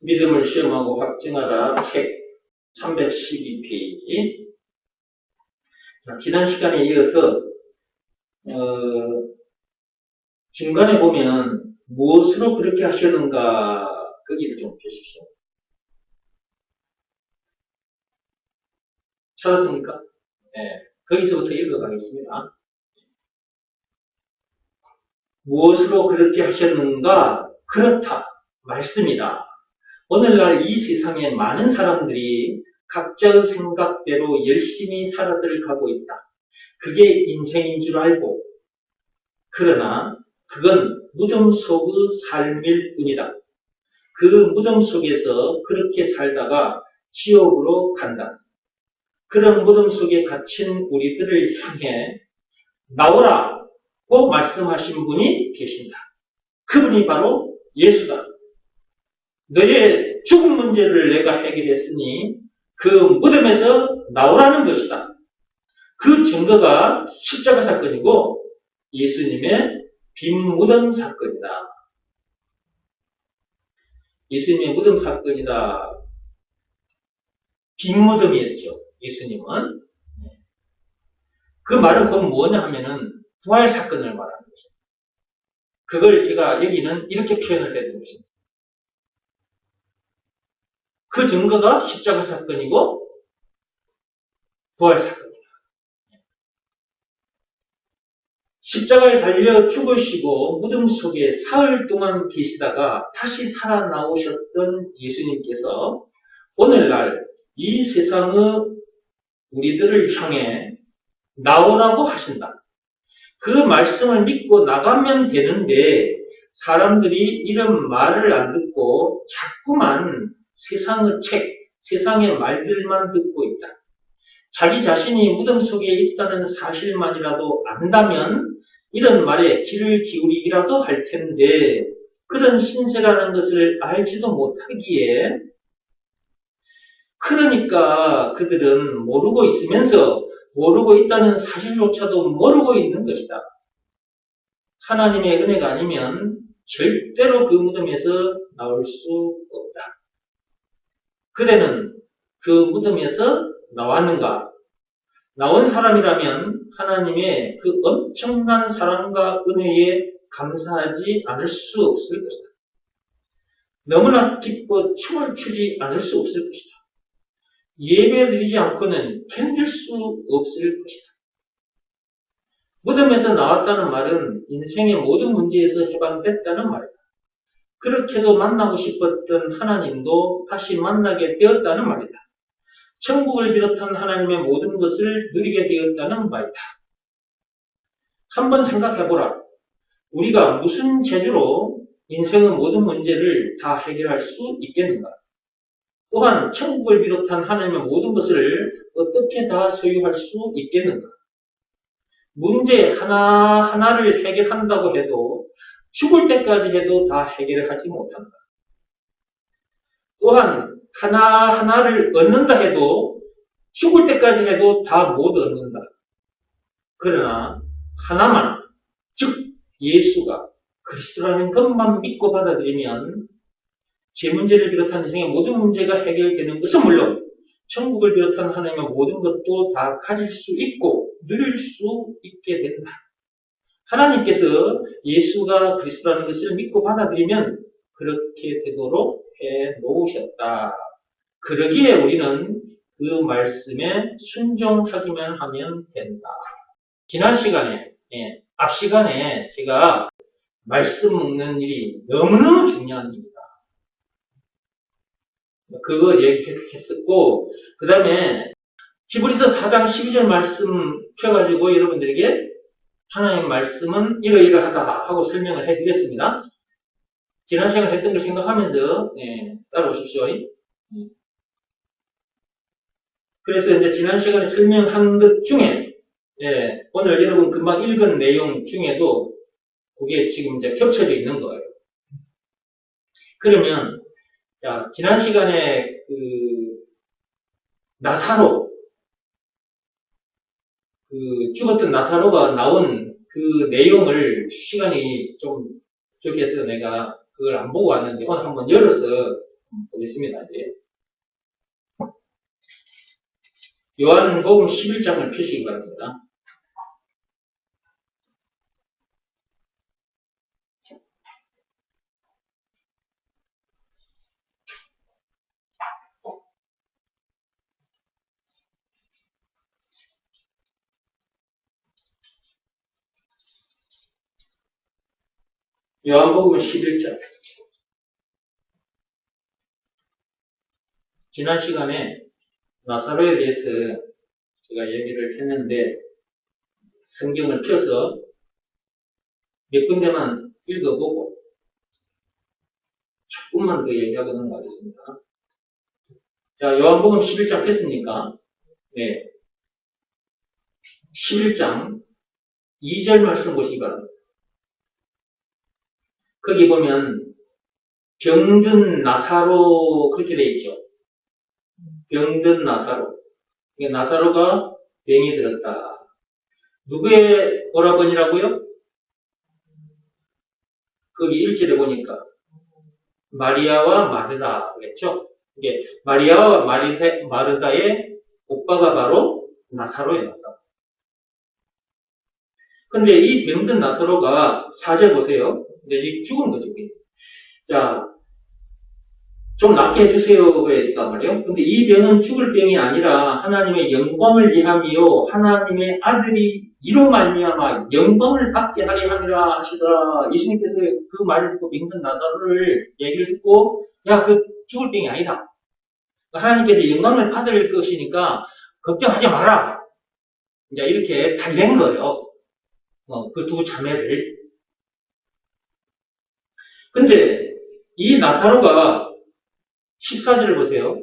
믿음을 시험하고 확증하라 책 312페이지. 자, 지난 시간에 이어서 중간에 보면 무엇으로 그렇게 하셨는가 거기를 좀 보십시오. 찾았습니까? 네, 거기서부터 읽어가겠습니다. 무엇으로 그렇게 하셨는가? 그렇다. 말씀이다. 오늘날 이 세상에 많은 사람들이 각자의 생각대로 열심히 살아들 가고 있다. 그게 인생인 줄 알고, 그러나 그건 무덤 속의 삶일 뿐이다. 그 무덤 속에서 그렇게 살다가 지옥으로 간다. 그런 무덤 속에 갇힌 우리들을 향해 나오라고 말씀하신 분이 계신다. 그분이 바로 예수다. 너의 죽음 문제를 내가 해결했으니 그 무덤에서 나오라는 것이다. 그 증거가 십자가 사건이고 예수님의 빈 무덤 사건이다. 예수님의 무덤 사건이다. 빈 무덤이었죠. 예수님은. 그 말은 그건 뭐냐 하면은 부활 사건을 말하는 것입니다. 그걸 제가 여기는 이렇게 표현을 해드린 것입니다. 그 증거가 십자가 사건이고 부활 사건이다. 십자가에 달려 죽으시고 무덤 속에 사흘 동안 계시다가 다시 살아나오셨던 예수님께서 오늘날 이 세상의 우리들을 향해 나오라고 하신다. 그 말씀을 믿고 나가면 되는데 사람들이 이런 말을 안 듣고 자꾸만 세상의 책, 세상의 말들만 듣고 있다. 자기 자신이 무덤 속에 있다는 사실만이라도 안다면 이런 말에 귀를 기울이기라도 할 텐데 그런 신세라는 것을 알지도 못하기에 그러니까 그들은 모르고 있으면서 모르고 있다는 사실조차도 모르고 있는 것이다. 하나님의 은혜가 아니면 절대로 그 무덤에서 나올 수 없다. 그대는 그 무덤에서 나왔는가? 나온 사람이라면 하나님의 그 엄청난 사랑과 은혜에 감사하지 않을 수 없을 것이다. 너무나 기뻐 춤을 추지 않을 수 없을 것이다. 예배 드리지 않고는 견딜 수 없을 것이다. 무덤에서 나왔다는 말은 인생의 모든 문제에서 해방됐다는 말이다. 그렇게도 만나고 싶었던 하나님도 다시 만나게 되었다는 말이다. 천국을 비롯한 하나님의 모든 것을 누리게 되었다는 말이다. 한번 생각해보라. 우리가 무슨 재주로 인생의 모든 문제를 다 해결할 수 있겠는가? 또한 천국을 비롯한 하나님의 모든 것을 어떻게 다 소유할 수 있겠는가? 문제 하나하나를 해결한다고 해도 죽을 때까지 해도 다 해결을 하지 못한다. 또한 하나하나를 얻는다 해도 죽을 때까지 해도 다 못 얻는다. 그러나 하나만, 즉 예수가 그리스도라는 것만 믿고 받아들이면 제 문제를 비롯한 인생의 모든 문제가 해결되는 것은 물론 천국을 비롯한 하나님의 모든 것도 다 가질 수 있고 누릴 수 있게 된다. 하나님께서 예수가 그리스도라는 것을 믿고 받아들이면 그렇게 되도록 해 놓으셨다. 그러기에 우리는 그 말씀에 순종하기만 하면 된다. 지난 시간에, 앞 시간에 제가 말씀 읽는 일이 너무너무 중요한 일이다. 그거 얘기했었고, 그 다음에 히브리서 4장 12절 말씀 펴가지고 여러분들에게 하나님의 말씀은 이러이러하다 하고 설명을 해드렸습니다. 지난 시간에 했던 걸 생각하면서 따라오십시오. 그래서 이제 지난 시간에 설명한 것 중에 오늘 여러분 금방 읽은 내용 중에도 그게 지금 이제 겹쳐져 있는 거예요. 그러면 자, 지난 시간에 나사로 죽었던 나사로가 나온 그 내용을 시간이 좀 부족해서 내가 그걸 안 보고 왔는데 오늘 한번 열어서 보겠습니다. 이제. 요한복음 11장을 펴시기 바랍니다. 요한복음 11장. 지난 시간에 나사로에 대해서 제가 얘기를 했는데 성경을 펴서 몇 군데만 읽어보고 조금만 더 얘기하고 넘어가겠습니다. 자, 요한복음 11장 폈습니까? 네. 11장 2절 말씀 보시기 바랍니다. 거기 보면 병든 나사로 그렇게 되어 있죠. 병든 나사로. 나사로가 병이 들었다. 누구의 오라버니라고요? 거기 1절에 보니까 마리아와 마르다 그랬죠. 이게 마리아와 마르다의 오빠가 바로 나사로예요. 나사로. 근데 이 병든 나사로가 4절 보세요. 근데 이 죽은 거죠. 자, 좀 낫게 해주세요. 그랬단 말이에요. 근데 이 병은 죽을 병이 아니라 하나님의 영광을 위함이요. 하나님의 아들이 이로 말미암아 영광을 받게 하려 함이라 하시더라. 예수님께서 그 말을 듣고 병든 나사로를 얘기를 듣고 야, 그 죽을 병이 아니다. 하나님께서 영광을 받을 것이니까 걱정하지 마라. 이제 이렇게 달랜 거예요. 그 두 자매를. 근데 이 나사로가 14절을 보세요.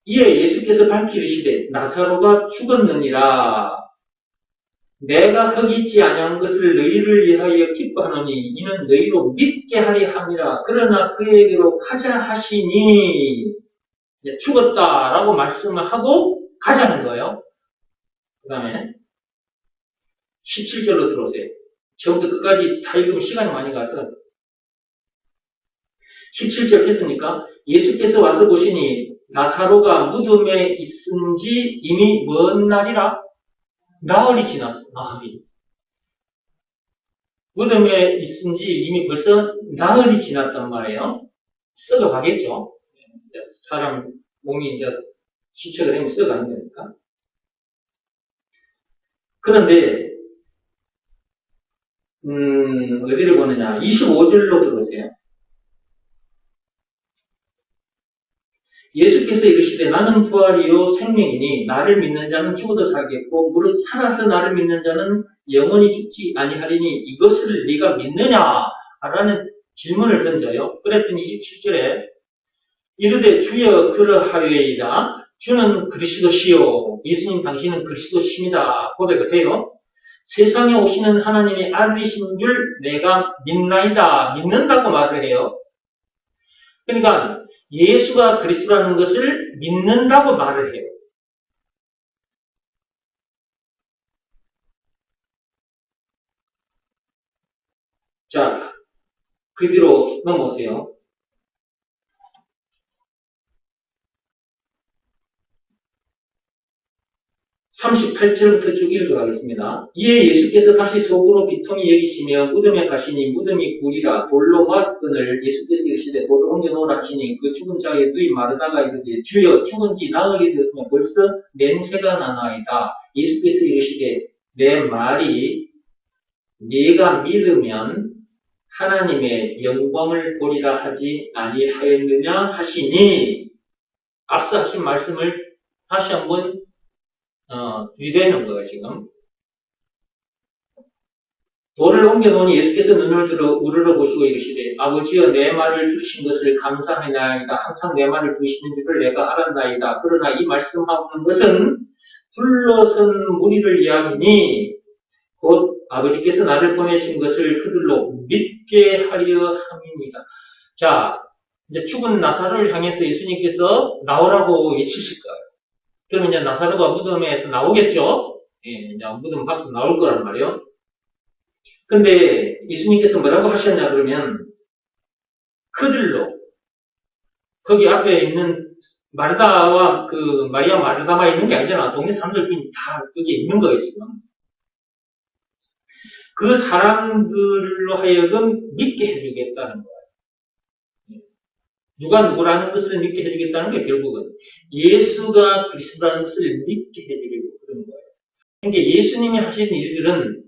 이에 예수께서 밝히시되 나사로가 죽었느니라. 내가 거기 있지 아니한 것을 너희를 위하여 기뻐하노니 이는 너희로 믿게 하리 함이라. 그러나 그에게로 가자 하시니 죽었다라고 말씀을 하고 가자는 거예요. 그 다음에 17절로 들어오세요. 처음부터 끝까지 다 읽으면 시간이 많이 가서 17절 했으니까 예수께서 와서 보시니 나사로가 무덤에 있은지 이미 먼 날이라 나흘이 지났어. 나흘이. 무덤에 있은지 이미 벌써 나흘이 지났단 말이에요. 썩어가겠죠. 사람 몸이 이제 시체가 되면 썩어가는 거니까. 그런데 어디를 보느냐. 25절로 들어오세요. 예수께서 이르시되 나는 부활이요 생명이니 나를 믿는 자는 죽어도 살겠고 무릇 살아서 나를 믿는 자는 영원히 죽지 아니하리니 이것을 네가 믿느냐? 라는 질문을 던져요. 그랬더니 27절에 이르되 주여 그러하여이다. 주는 그리스도시요. 예수님 당신은 그리스도십니다. 고백을 해요. 세상에 오시는 하나님의 아들이신 줄 내가 믿나이다. 믿는다고 말을 해요. 그러니까 예수가 그리스도라는 것을 믿는다고 말을 해요. 자, 그 뒤로 넘어오세요. 38절부터 쭉 읽어가겠습니다. 이에 예수께서 다시 속으로 비통히 여기시며 무덤에 가시니 무덤이 굴이라 돌로 막건을 예수께서 이르시되 돌을 옮겨놓으라 하시니 그 죽은 자의 누이 마르다가 이르되 주여 죽은 지 나흘이 되었으면 벌써 냄새가 나나이다. 예수께서 이르시되 내 말이 네가 믿으면 하나님의 영광을 보리라 하지 아니하였느냐 하시니 앞서 하신 말씀을 다시 한번 뒤되는 거예요, 지금. 돌을 옮겨놓으니 예수께서 눈을 들어 우러러 보시고 이르시되 아버지여 내 말을 들으신 것을 감사하나이다. 항상 내 말을 들으시는 줄을 내가 알았나이다. 그러나 이 말씀하는 것은 둘러선 무리를 위함이니 곧 아버지께서 나를 보내신 것을 그들로 믿게 하려 함이니이다. 자, 이제 죽은 나사로를 향해서 예수님께서 나오라고 외치실 거예요. 그러면 이제 나사로가 무덤에서 나오겠죠? 예, 이제 무덤 밖으로 나올 거란 말이에요. 근데 예수님께서 뭐라고 하셨냐 그러면 그들로 거기 앞에 있는 마르다와 그 마리아 마르다만 있는 게 아니잖아. 동네 사람들이 다 거기에 있는 거예요, 지금. 그 사람들로 하여금 믿게 해주겠다는 거예요. 누가 누구라는 것을 믿게 해주겠다는 게 결국은 예수가 그리스도라는 것을 믿게 해주려고 그러는 거예요. 그러니까 예수님이 하신 일들은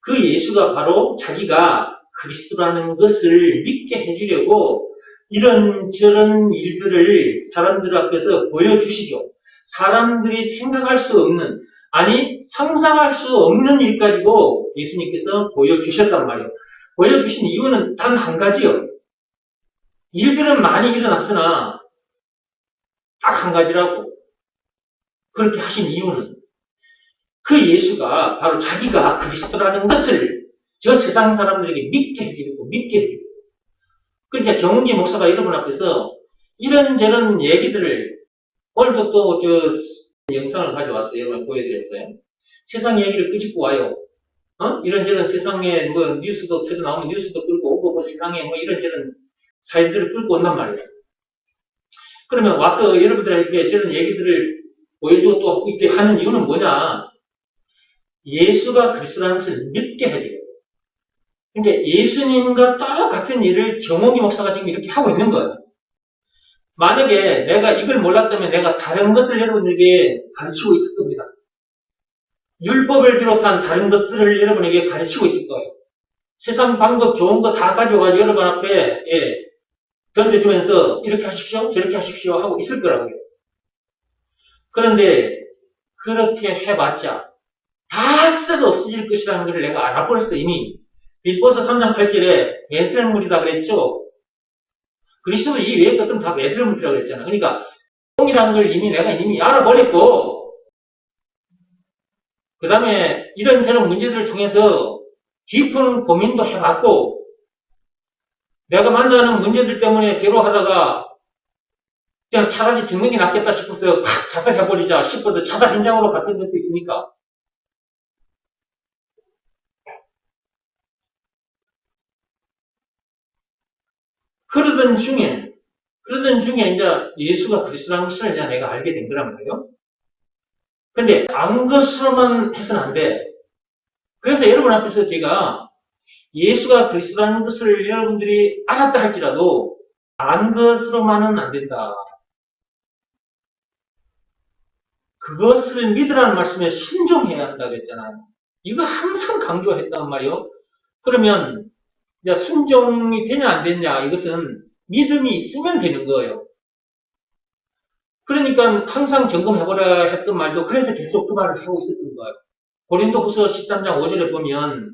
그 예수가 바로 자기가 그리스도라는 것을 믿게 해주려고 이런저런 일들을 사람들 앞에서 보여주시죠. 사람들이 생각할 수 없는, 아니 상상할 수 없는 일 가지고 예수님께서 보여주셨단 말이에요. 보여주신 이유는 단 한 가지요. 일들은 많이 일어났으나 딱 한 가지라고. 그렇게 하신 이유는 그 예수가 바로 자기가 그리스도라는 것을 저 세상 사람들에게 믿게 해주고 믿게 해주고. 그러니까 정은기 목사가 여러분 앞에서 이런저런 얘기들을 오늘도 또 저 영상을 가져왔어요. 여러분 보여드렸어요. 세상 얘기를 끄집고 와요. 이런저런 세상에 뭐 뉴스도 터져 나오면 뉴스도 끌고 오고 뭐 세상에 뭐 이런저런 사회들을 끌고 온단 말이에요. 그러면 와서 여러분들에게 저런 얘기들을 보여주고 또 이렇게 하는 이유는 뭐냐? 예수가 그리스도라는 것을 믿게 해줘요. 그러니까 예수님과 똑같은 일을 정홍기 목사가 지금 이렇게 하고 있는 거예요. 만약에 내가 이걸 몰랐다면 내가 다른 것을 여러분에게 가르치고 있을 겁니다. 율법을 비롯한 다른 것들을 여러분에게 가르치고 있을 거예요. 세상 방법 좋은 거 다 가져가지고 여러분 앞에 던져주면서 이렇게 하십시오, 저렇게 하십시오 하고 있을 거라고요. 그런데 그렇게 해봤자 다 썩어 없어질 것이라는 것을 내가 알아버렸어 이미. 빌보서 3장 8절에 메슬물이다 그랬죠. 그리스도 이 외의 것들은 다 메슬물이라고 그랬잖아. 그러니까 똥이라는 걸 내가 이미 알아버렸고 그 다음에 이런저런 문제들을 통해서 깊은 고민도 해봤고 내가 만나는 문제들 때문에 괴로워하다가 그냥 차라리 죽는 게 낫겠다 싶어서 확 자살해버리자 싶어서 자살 현장으로 갔던 적도 있으니까. 그러던 중에 이제 예수가 그리스도라는 것을 이제 내가 알게 된 거란 말이에요. 근데 안 것으로만 해서는 안 돼. 그래서 여러분 앞에서 제가 예수가 그리스도라는 것을 여러분들이 알았다 할지라도 안 것으로만은 안 된다. 그것을 믿으라는 말씀에 순종해야 한다고 했잖아요. 이거 항상 강조했단 말이에요. 그러면 이제 순종이 되냐 안 되냐 이것은 믿음이 있으면 되는 거예요. 그러니까 항상 점검해보라 했던 말도 그래서 계속 그 말을 하고 있었던 거예요. 고린도후서 13장 5절에 보면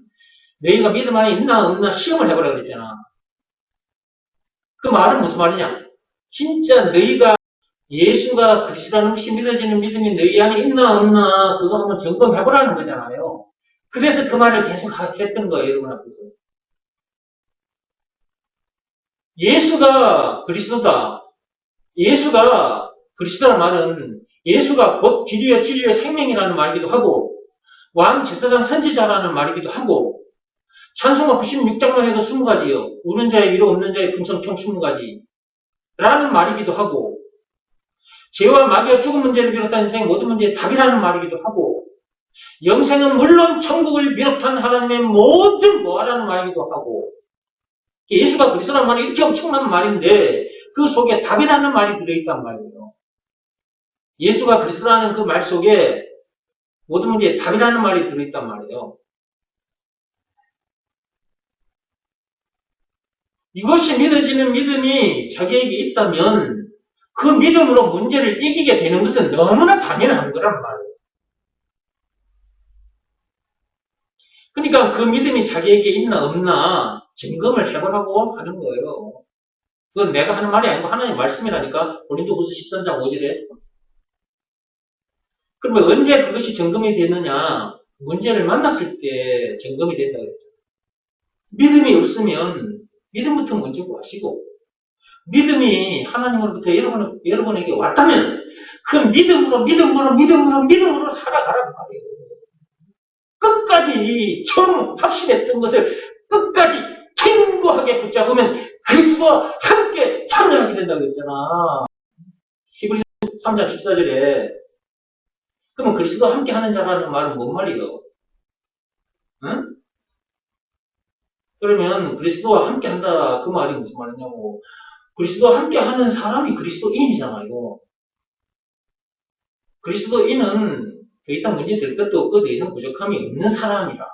너희가 믿음 안에 있나 없나 시험을 해보라 그랬잖아. 그 말은 무슨 말이냐? 진짜 너희가 예수가 그리스도라는 것이 믿어지는 믿음이 너희 안에 있나 없나 그거 한번 점검해보라는 거잖아요. 그래서 그 말을 계속 했던 거예요. 여러분 앞에서. 예수가 그리스도다. 예수가 그리스도라는 말은 예수가 곧 길이요 진리요 생명이라는 말이기도 하고 왕 제사장 선지자라는 말이기도 하고 찬송가 96장만 해도 20가지요. 우는 자의 위로 없는 자의 풍성 총 20가지 라는 말이기도 하고 죄와 마귀와 죽음 문제를 비롯한 인생의 모든 문제의 답이라는 말이기도 하고 영생은 물론 천국을 비롯한 하나님의 모든 뭐라는 말이기도 하고 예수가 그리스도라는 말이 이렇게 엄청난 말인데 그 속에 답이라는 말이 들어있단 말이에요. 예수가 그리스도라는 그 말 속에 모든 문제에 답이라는 말이 들어있단 말이에요. 이것이 믿어지는 믿음이 자기에게 있다면 그 믿음으로 문제를 이기게 되는 것은 너무나 당연한 거란 말이에요. 그러니까 그 믿음이 자기에게 있나 없나 점검을 해보라고 하는 거예요. 그건 내가 하는 말이 아니고 하나님의 말씀이라니까. 고린도후서 13장 5절에. 그러면 언제 그것이 점검이 되느냐? 문제를 만났을 때 점검이 된다고 했죠. 믿음이 없으면 믿음부터 먼저 구하시고 믿음이 하나님으로부터 여러분에게 왔다면 그 믿음으로 살아가라고 말이에요. 끝까지 처음 확신했던 것을 끝까지 견고하게 견고하게 붙잡으면 그리스도와 함께 참여하게 된다고 그랬잖아. 히브리서 3장 14절에. 그러면 그리스도와 함께 하는 자라는 말은 뭔 말이에요? 응? 그러면 그리스도와 함께 한다 그 말이 무슨 말이냐고. 그리스도와 함께 하는 사람이 그리스도인이잖아요. 그리스도인은 더 이상 문제 될 것도 없고 더 이상 부족함이 없는 사람이라.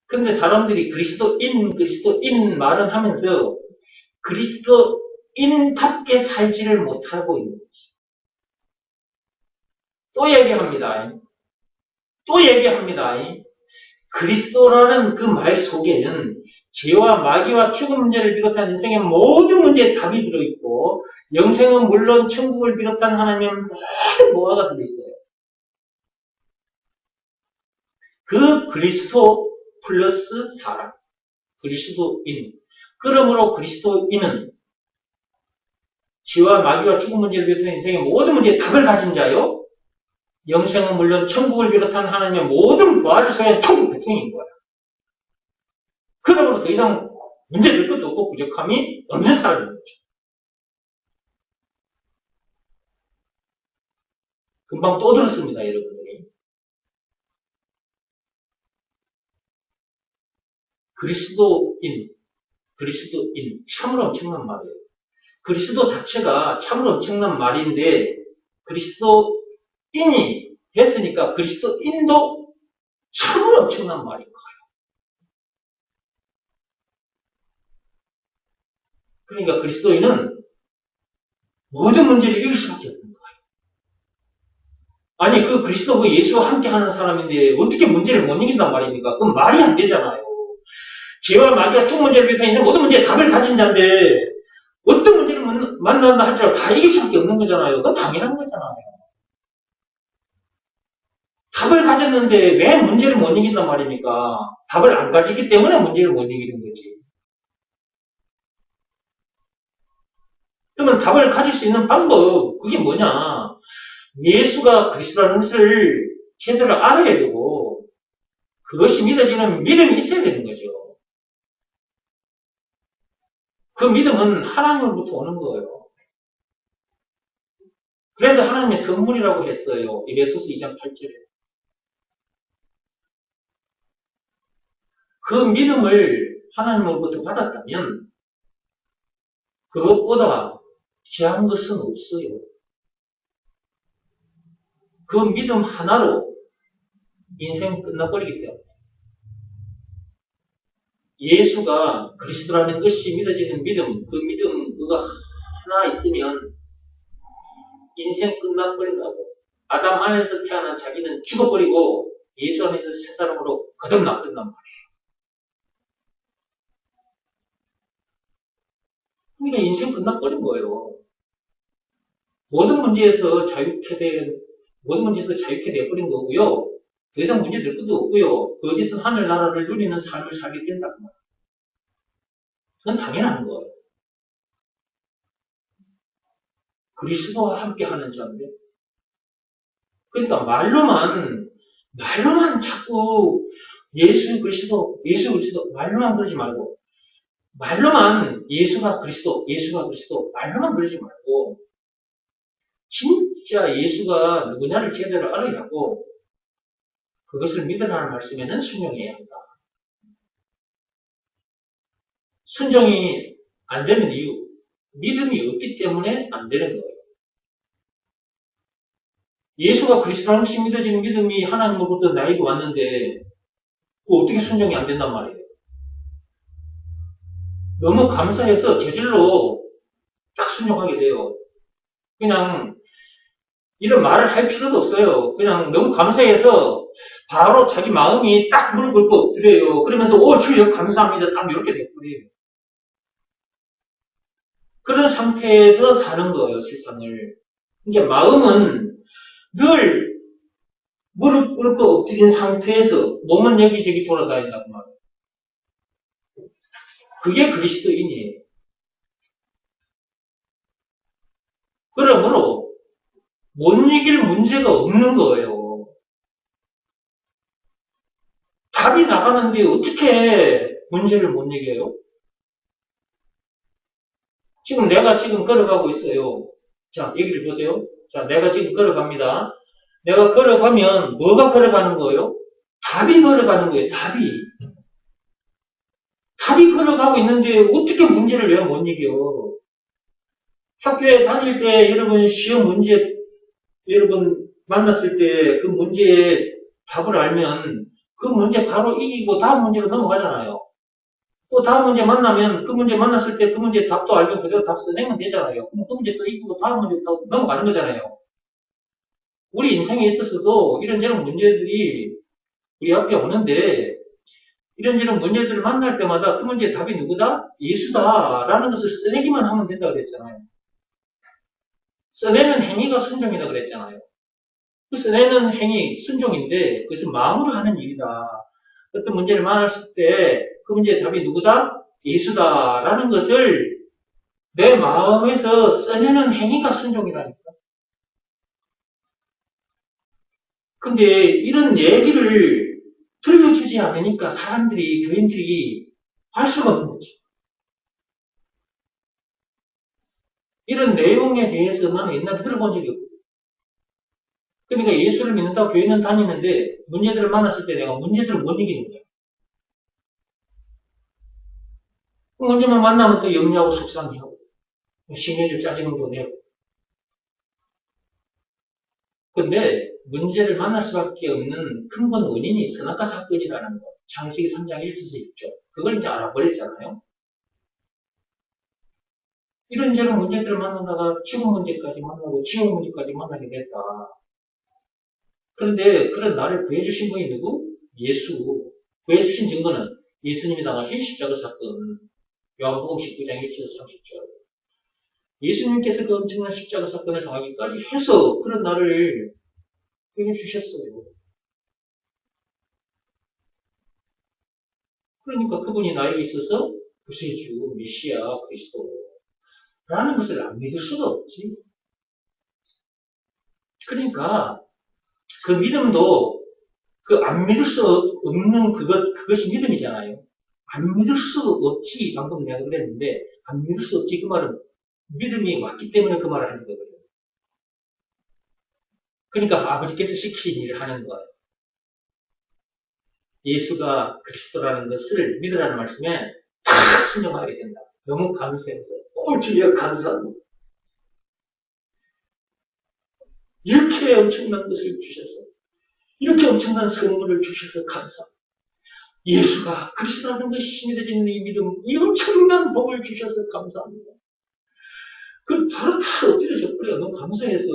근데 사람들이 그리스도인 말은 하면서 그리스도인답게 살지를 못하고 있는 거지. 또 얘기합니다. 그리스도라는 그 말 속에는 죄와 마귀와 죽음 문제를 비롯한 인생의 모든 문제에 답이 들어있고 영생은 물론 천국을 비롯한 하나님의 모든 모아가 들어있어요. 그 그리스도 플러스 사람, 그리스도인. 그러므로 그리스도인은 죄와 마귀와 죽음 문제를 비롯한 인생의 모든 문제에 답을 가진 자요. 영생은 물론 천국을 비롯한 하나님의 모든 부활을 소유한 천국 백성인 거야. 그러므로 더 이상 문제될 것도 없고 부족함이 없는 사람인 거죠. 금방 또 들었습니다, 여러분들이. 그리스도인, 참으로 엄청난 말이에요. 그리스도 자체가 참으로 엄청난 말인데, 그리스도인이 했으니까 그리스도인도 참으로 엄청난 말인 거예요. 그러니까 그리스도인은 모든 문제를 이길 수밖에 없는 거예요. 아니, 그 그리스도 그 예수와 함께 하는 사람인데 어떻게 문제를 못 이긴단 말입니까? 그건 말이 안 되잖아요. 죄와 마귀와 총 문제를 비롯한 인생 모든 문제에 답을 가진 자인데 어떤 문제를 만난다 할지라도 다 이길 수밖에 없는 거잖아요. 그건 당연한 거잖아요. 답을 가졌는데 왜 문제를 못 이긴단 말입니까? 답을 안 가지기 때문에 문제를 못 이기는 거지. 그러면 답을 가질 수 있는 방법, 그게 뭐냐? 예수가 그리스도라는 것을 제대로 알아야 되고, 그것이 믿어지는 믿음이 있어야 되는 거죠. 그 믿음은 하나님으로부터 오는 거예요. 그래서 하나님의 선물이라고 했어요. 에베소서 2장 8절에. 그 믿음을 하나님으로부터 받았다면 그것보다 귀한 것은 없어요. 그 믿음 하나로 인생 끝나버리기 때문에 예수가 그리스도라는 것이 믿어지는 믿음, 그 믿음 그거 하나 있으면 인생 끝나버린다고. 아담 안에서 태어난 자기는 죽어버리고 예수 안에서 새 사람으로 거듭나버린단 말이에요. 그러니까 인생 끝나버린 거예요. 모든 문제에서 자유케 되어버린 거고요. 더 이상 문제 될 것도 없고요. 거기서 하늘나라를 누리는 삶을 살게 된다는 거예요. 그건 당연한 거예요. 그리스도와 함께 하는 자인데. 그러니까 말로만 자꾸 예수 그리스도 말로만 그러지 말고 말로만 예수가 그리스도 말로만 그러지 말고 진짜 예수가 누구냐를 제대로 알아야 하고 그것을 믿으라는 말씀에는 순종해야 한다. 순종이 안 되는 이유, 믿음이 없기 때문에 안 되는 거예요. 예수가 그리스도라는 것이 믿어지는 믿음이 하나님으로부터 나에게 왔는데 그 어떻게 순종이 안 된단 말이에요. 너무 감사해서 저절로 딱 순종하게 돼요. 그냥 이런 말을 할 필요도 없어요. 그냥 너무 감사해서 바로 자기 마음이 딱 무릎 꿇고 엎드려요. 그러면서 주여 감사합니다. 딱 이렇게 돼버려요. 그런 상태에서 사는 거예요, 세상을. 그러니까 마음은 늘 무릎 꿇고 엎드린 상태에서 몸은 여기저기 돌아다닌다고 말해요. 그게 그리스도인이에요. 그러므로 못 이길 문제가 없는 거예요. 답이 나가는데 어떻게 문제를 못 얘기해요? 지금 내가 지금 걸어가고 있어요. 자, 여기를 보세요. 자, 내가 지금 걸어갑니다. 내가 걸어가면 뭐가 걸어가는 거예요? 답이 걸어가는 거예요. 답이. 답이 걸어가고 있는데 어떻게 문제를 왜 못 이겨? 학교에 다닐 때 여러분 시험 문제 여러분 만났을 때 그 문제의 답을 알면 그 문제 바로 이기고 다음 문제로 넘어가잖아요. 또 다음 문제 만나면 그 문제 만났을 때 그 문제 답도 알고 그대로 답 써내면 되잖아요. 그럼 그 문제 또 이기고 다음 문제 또 넘어가는 거잖아요. 우리 인생에 있어서도 이런저런 문제들이 우리 앞에 오는데 이런저런 문제들을 만날 때마다 그 문제의 답이 누구다? 예수다라는 것을 써내기만 하면 된다고 그랬잖아요. 써내는 행위가 순종이다 그랬잖아요. 그 써내는 행위, 순종인데 그것은 마음으로 하는 일이다. 어떤 문제를 만났을 때 그 문제의 답이 누구다? 예수다라는 것을 내 마음에서 써내는 행위가 순종이라니까. 근데 이런 얘기를 들려주지 않으니까 사람들이, 교인들이 할 수가 없는 거지. 이런 내용에 대해서 나는 옛날에 들어본 적이 없거든. 그러니까 예수를 믿는다고 교회는 다니는데 문제들을 만났을 때 내가 문제들을 못 이기는 거야. 문제만 만나면 또 염려하고 속상해하고 신경질 짜증도 내고. 근데 문제를 만날 수밖에 없는 근본 원인이 선악과 사건이라는 거. 창세기 3장 1절에서 있죠. 그걸 이제 알아버렸잖아요. 이런저런 문제들을 만나다가 죽음 문제까지 만나고 지옥 문제까지 만나게 됐다. 그런데 그런 나를 구해주신 분이 누구? 예수. 구해주신 증거는 예수님이 당하신 십자가 사건. 요한복음 19장 1절에서 30절. 예수님께서 그 엄청난 십자가 사건을 당하기까지 해서 그런 나를 구해주셨어요. 그러니까 그분이 나에게 있어서 구세주, 메시아, 그리스도라는 것을 안 믿을 수가 없지. 그러니까 그 믿음도 그 안 믿을 수 없는 그것이 믿음이잖아요. 안 믿을 수 없지. 방금 내가 그랬는데 안 믿을 수 없지. 그 말은 믿음이 왔기 때문에 그 말을 하는 거거든요. 그러니까 아버지께서 시키신 일을 하는 거예요. 예수가 그리스도라는 것을 믿으라는 말씀에 다 순종하게 된다. 너무 감사해서 주여 감사합니다. 이렇게 엄청난 것을 주셔서 이렇게 엄청난 선물을 주셔서 감사합니다. 예수가 그리스도라는 것이 믿어지는 이 믿음, 이 엄청난 복을 주셔서 감사합니다. 그 바로 다 엎드려져 버려요. 너무 감사해서.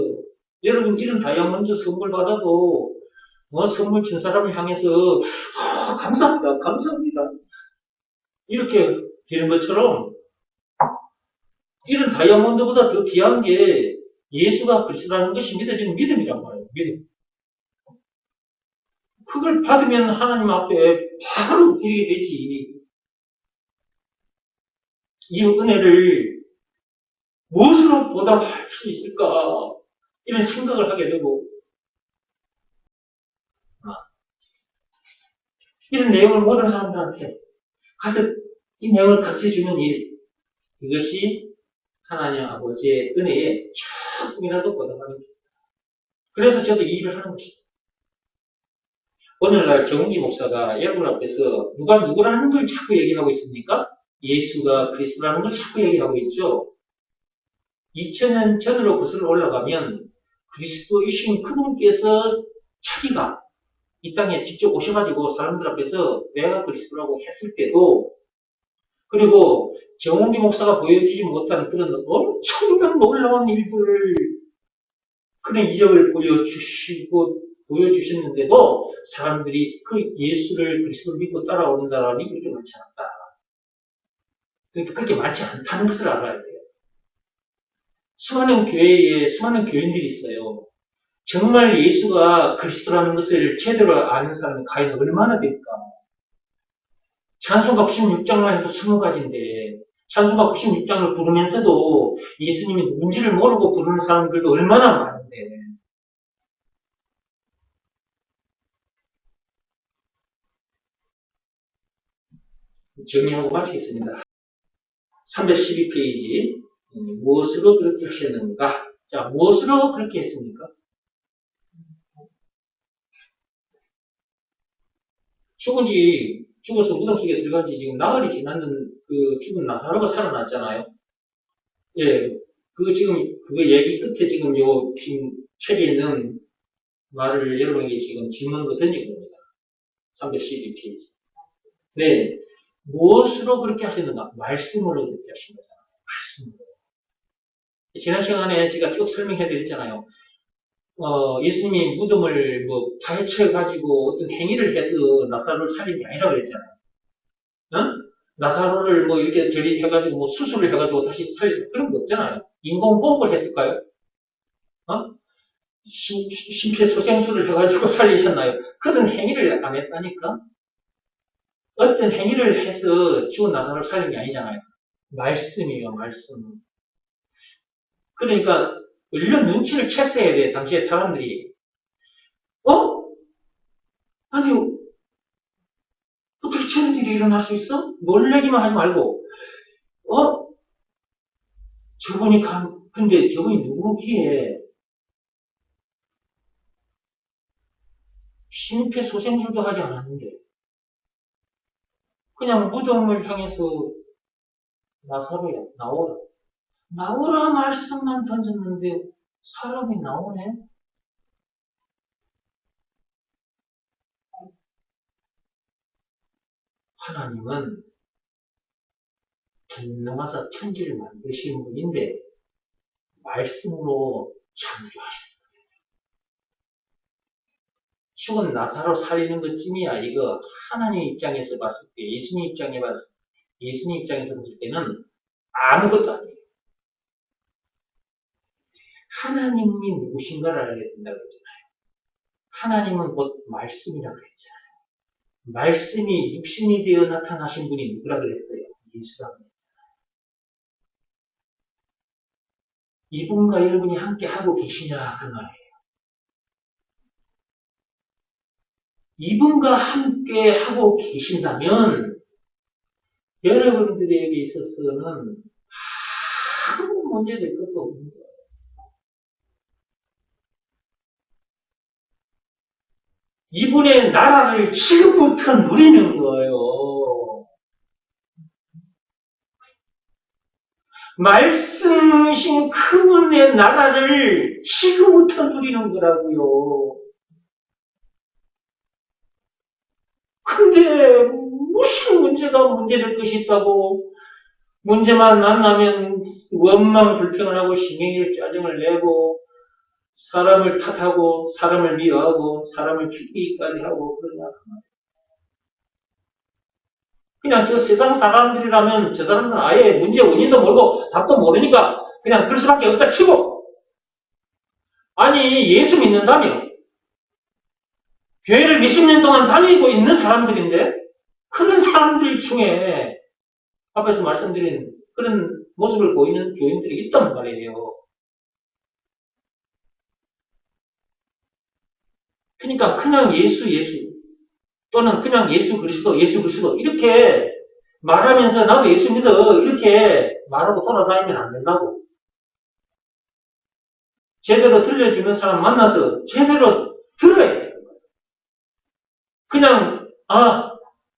여러분 이런 다이아몬드 선물 받아도 선물 준 사람을 향해서 감사합니다. 감사합니다. 이렇게 되는 것처럼 이런 다이아몬드보다 더 귀한 게 예수가 그리스도라는 것이 믿어지는 믿음이란 말이에요. 믿음. 그걸 받으면 하나님 앞에 바로 드리게 되지. 이 은혜를 무엇으로 보답할 수 있을까? 이런 생각을 하게 되고, 이런 내용을 모든 사람들한테 가서 이 내용을 가르쳐주는 일, 이것이 하나님 아버지의 은혜에 조금이라도 보답하는 것. 그래서 저도 이 일을 하는 것입니다. 오늘날 정은기 목사가 여러분 앞에서 누가 누구라는 걸 자꾸 얘기하고 있습니까? 예수가 그리스도라는 걸 자꾸 얘기하고 있죠. 2000년 전으로 거슬러 올라가면 그리스도이신 그분께서 자기가 이 땅에 직접 오셔가지고 사람들 앞에서 내가 그리스도라고 했을 때도 그리고 정은기 목사가 보여주지 못한 그런 엄청난 놀라운 일들을 그런 이적을 보여주셨는데도 사람들이 그 예수를 그리스도를 믿고 따라오는 사람이 그렇게 많지 않다. 그러니까 그렇게 많지 않다는 것을 알아야 돼요. 수많은 교회에 수많은 교인들이 있어요. 정말 예수가 그리스도라는 것을 제대로 아는 사람이 과연 얼마나 될까? 찬송가 96장만 해도 20가지인데 찬송가 96장을 부르면서도 예수님이 누군지를 모르고 부르는 사람들도 얼마나 많은데 정리하고 마치겠습니다. 312페이지. 무엇으로 그렇게 하셨는가? 자, 무엇으로 그렇게 했습니까? 죽어서 무덤 속에 들어간 지 지금 나흘이 지났는 그 죽은 나사로가 살아났잖아요. 예, 그거 얘기 끝에 지금 지금 책에 있는 말을 여러분에게 지금 질문으로 던진 겁니다. 312페이지. 네. 무엇으로 그렇게 하셨는가? 말씀으로 그렇게 하신 거잖아요. 말씀으로. 지난 시간에 제가 쭉 설명해 드렸잖아요. 예수님이 무덤을 파헤쳐가지고 어떤 행위를 해서 나사로를 살린 게 아니라고 그랬잖아요. 어? 나사로를 이렇게 해가지고 수술을 해가지고 다시 살리고 그런 거 없잖아요. 인공호흡을 했을까요? 심폐소생술을 해가지고 살리셨나요? 그런 행위를 안 했다니까? 어떤 행위를 해서 죽은 나사로를 살린 게 아니잖아요. 말씀이에요, 말씀. 그러니까, 이런 눈치를 챘어야 돼, 당시에 사람들이. 아니, 어떻게 저런 일이 일어날 수 있어? 놀래기만 하지 말고, 근데 저분이 누구기에 심폐소생술도 하지 않았는데, 그냥 무덤을 향해서 나사로야, 나오라. 나오라 말씀만 던졌는데, 사람이 나오네? 하나님은 전능하사 천지를 만드신 분인데 말씀으로 창조하셨어요. 죽은 나사로 살리는 것쯤이야. 이거 하나님 입장에서 봤을 때, 예수님 입장에서 봤을 때는 아무것도 아니에요. 하나님이 누구신가를 알아야 된다고 했잖아요. 하나님은 곧 말씀이라고 했잖아요. 말씀이 육신이 되어 나타나신 분이 누구라고 그랬어요? 예수라고 했잖아요. 이분과 여러분이 함께 하고 계시냐 그 말이에요. 이분과 함께 하고 계신다면 여러분들에게 있어서는 아무 문제될 것도 없는 거예요. 이분의 나라를 지금부터 누리는 거예요. 말씀이신 그분의 나라를 지금부터 누리는 거라고요. 근데 무슨 문제가 문제될 것이 있다고 문제만 만나면 원망 불평을 하고 신경질 짜증을 내고 사람을 탓하고 사람을 미워하고 사람을 죽이기까지 하고 그러냐. 그냥 저 세상 사람들이라면 저 사람들은 아예 문제 원인도 모르고 답도 모르니까 그냥 그럴 수밖에 없다 치고, 아니 예수 믿는다며 교회를 몇십 년 동안 다니고 있는 사람들인데 그런 사람들 중에 앞에서 말씀드린 그런 모습을 보이는 교인들이 있단 말이에요. 그러니까 그냥 예수 또는 그냥 예수 그리스도 이렇게 말하면서 나도 예수 믿어 이렇게 말하고 돌아다니면 안 된다고. 제대로 들려주는 사람 만나서 제대로 들어야 돼요. 그냥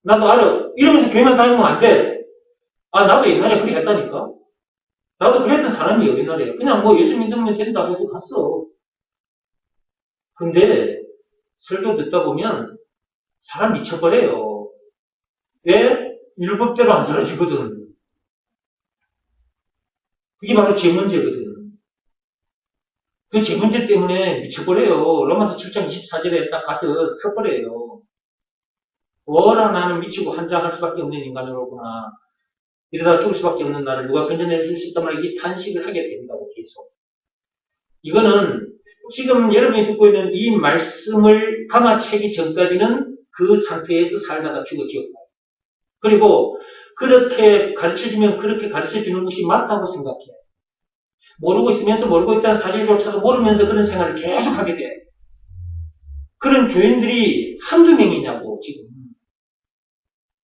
나도 알아 이러면서 교회만 다니면 안 돼. 나도 옛날에 그렇게 했다니까. 나도 그랬던 사람이 옛날에 그냥 예수 믿으면 된다 해서 갔어. 근데 설교 듣다 보면 사람 미쳐버려요. 왜? 율법대로 안 살아지거든. 그게 바로 제 문제거든. 그 제 문제 때문에 미쳐버려요. 로마서 7장 24절에 딱 가서 서버려요. 뭐라 나는 미치고 한장할 수밖에 없는 인간으로구나. 이러다가 죽을 수밖에 없는 나를 누가 건져낼 수 있단 말이야. 이 탄식을 하게 된다고 계속. 이거는 지금 여러분이 듣고 있는 이 말씀을 감아채기 전까지는 그 상태에서 살다가 죽었죠. 그리고 그렇게 가르쳐주면 그렇게 가르쳐주는 것이 맞다고 생각해. 모르고 있으면서 모르고 있다는 사실조차도 모르면서 그런 생활을 계속 하게 돼. 그런 교인들이 한두 명이냐고 지금.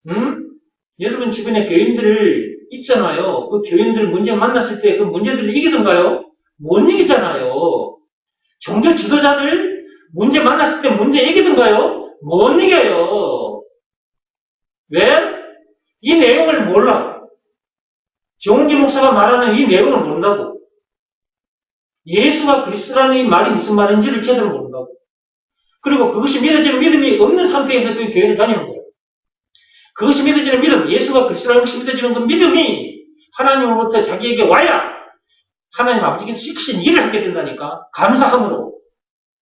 응? 여러분 주변에 교인들 있잖아요. 그 교인들 문제 만났을 때 그 문제들을 이기던가요? 못 이기잖아요. 종교 지도자들 문제 만났을 때 문제 이기던가요? 못 이겨요. 왜? 이 내용을 몰라. 정은지 목사가 말하는 이 내용을 모른다고. 예수가 그리스도라는 이 말이 무슨 말인지를 제대로 모른다고. 그리고 그것이 믿어지는 믿음이 없는 상태에서 그 교회를 다니는 거예요. 그것이 믿어지는 믿음, 예수가 그리스도라는 것이 믿어지는 그 믿음이 하나님으로부터 자기에게 와야 하나님 아버지께서 시키신 일을 하게 된다니까. 감사함으로.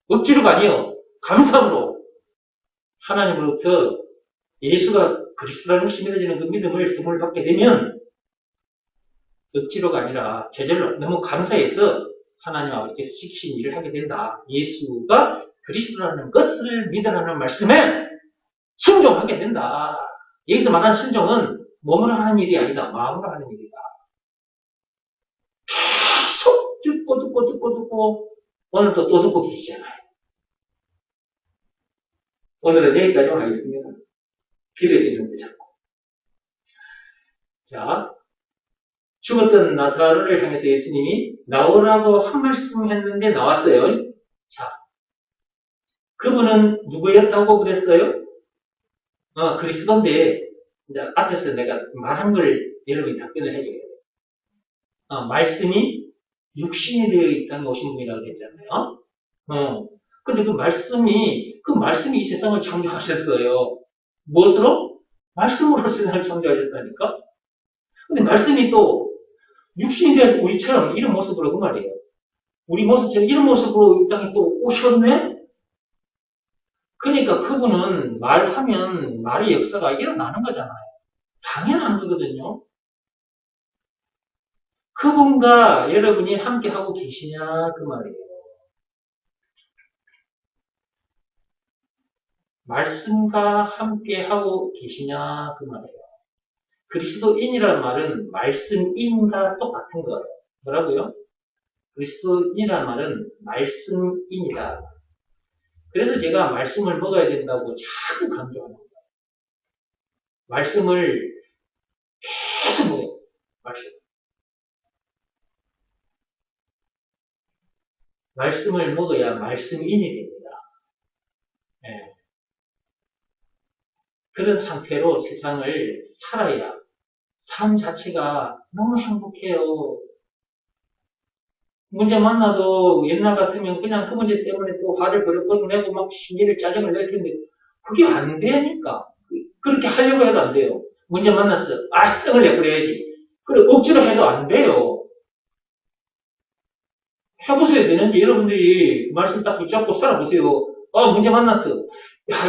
억지로가 아니요. 감사함으로. 하나님으로부터 예수가 그리스도라는 것이 믿어지는 그 믿음을 선물 받게 되면 억지로가 아니라 제절로 너무 감사해서 하나님 아버지께서 시키신 일을 하게 된다. 예수가 그리스도라는 것을 믿으라는 말씀에 순종하게 된다. 여기서 말하는 순종은 몸으로 하는 일이 아니다. 마음으로 하는 일이다. 계속 듣고 오늘도 또 듣고 계시잖아요. 오늘은 여기까지만 하겠습니다. 길어지는데 자꾸. 자, 죽었던 나사로를 향해서 예수님이 나오라고 한 말씀 했는데 나왔어요. 자, 그분은 누구였다고 그랬어요? 그리스도인데, 이제 앞에서 내가 말한 걸 여러분이 답변을 해줘야 돼요. 말씀이 육신이 되어 있다는 오신 분이라고 그랬잖아요. 근데 그 말씀이 이 세상을 창조하셨어요. 무엇으로? 말씀으로 세상을 창조하셨다니까? 근데 말씀이 또 육신이 된 우리처럼 이런 모습으로 그 말이에요. 우리 모습처럼 이런 모습으로 이 땅에 또 오셨네? 그러니까 그분은 말하면 말의 역사가 일어나는 거잖아요. 당연한 거거든요. 그분과 여러분이 함께 하고 계시냐 그 말이에요. 말씀과 함께 하고 계시냐 그 말이에요. 그리스도인이라는 말은 말씀인과 똑같은 거예요. 뭐라고요? 그리스도인이라는 말은 말씀인이다. 그래서 제가 말씀을 먹어야 된다고 자꾸 강조하는 거예요. 말씀을 계속 먹어요. 말씀을 먹어야 말씀인이 됩니다. 네. 그런 상태로 세상을 살아야 삶 자체가 너무 행복해요. 문제 만나도 옛날 같으면 그냥 그 문제 때문에 또 화를 버럭버럭 내고 막 신기를 짜증을 낼 텐데 그게 안 되니까. 그렇게 하려고 해도 안 돼요. 문제 만났어. 성을 내버려야지. 그래 억지로 해도 안 돼요. 해보셔야 되는지 여러분들이 말씀 딱 붙잡고 살아보세요. 문제 만났어.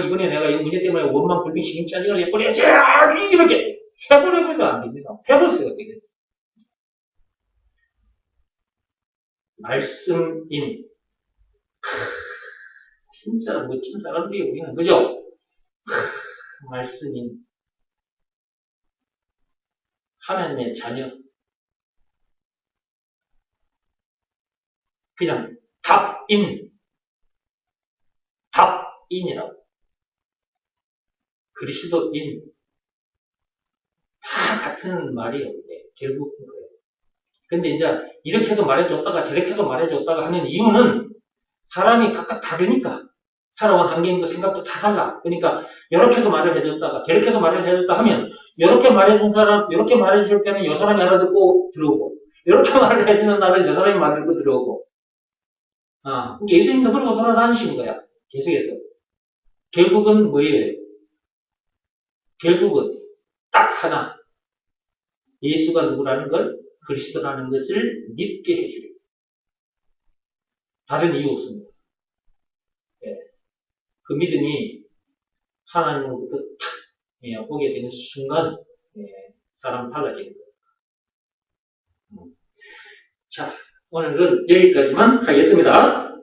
이번에 내가 이 문제 때문에 원망 불평 신경 짜증을 내버려야지. 이렇게 해보려고 안 됩니다. 해보세요. 되겠지. 말씀인. 진짜 멋진 사람들이에요, 우리는. 그죠? 말씀인. 하나님의 자녀. 그냥 답인이라고. 그리스도인. 다 같은 말이에요. 결국 그거예요. 근데 이제 이렇게도 말해줬다가 저렇게도 말해줬다가 하는 이유는 사람이 각각 다르니까. 살아온 환경도 생각도 다 달라. 그러니까 이렇게도 말을 해줬다가 저렇게도 말을 해줬다 하면 이렇게 말해준 사람, 이렇게 말해줄 때는 이 사람이 알아듣고 들어오고 이렇게 말을 해주는 날은 저 사람이 말 듣고 들어오고. 예수님도 그러고 돌아다니시는 거야. 계속해서. 결국은 뭐예요? 결국은 딱 하나. 예수가 누구라는 걸, 그리스도라는 것을 믿게 해주려. 다른 이유 없습니다. 그 믿음이 하나님으로부터 탁 오게 되는 순간 사람 달라지는 거예요. 자, 오늘은 여기까지만 하겠습니다.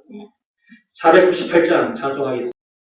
498장 찬송하겠습니다.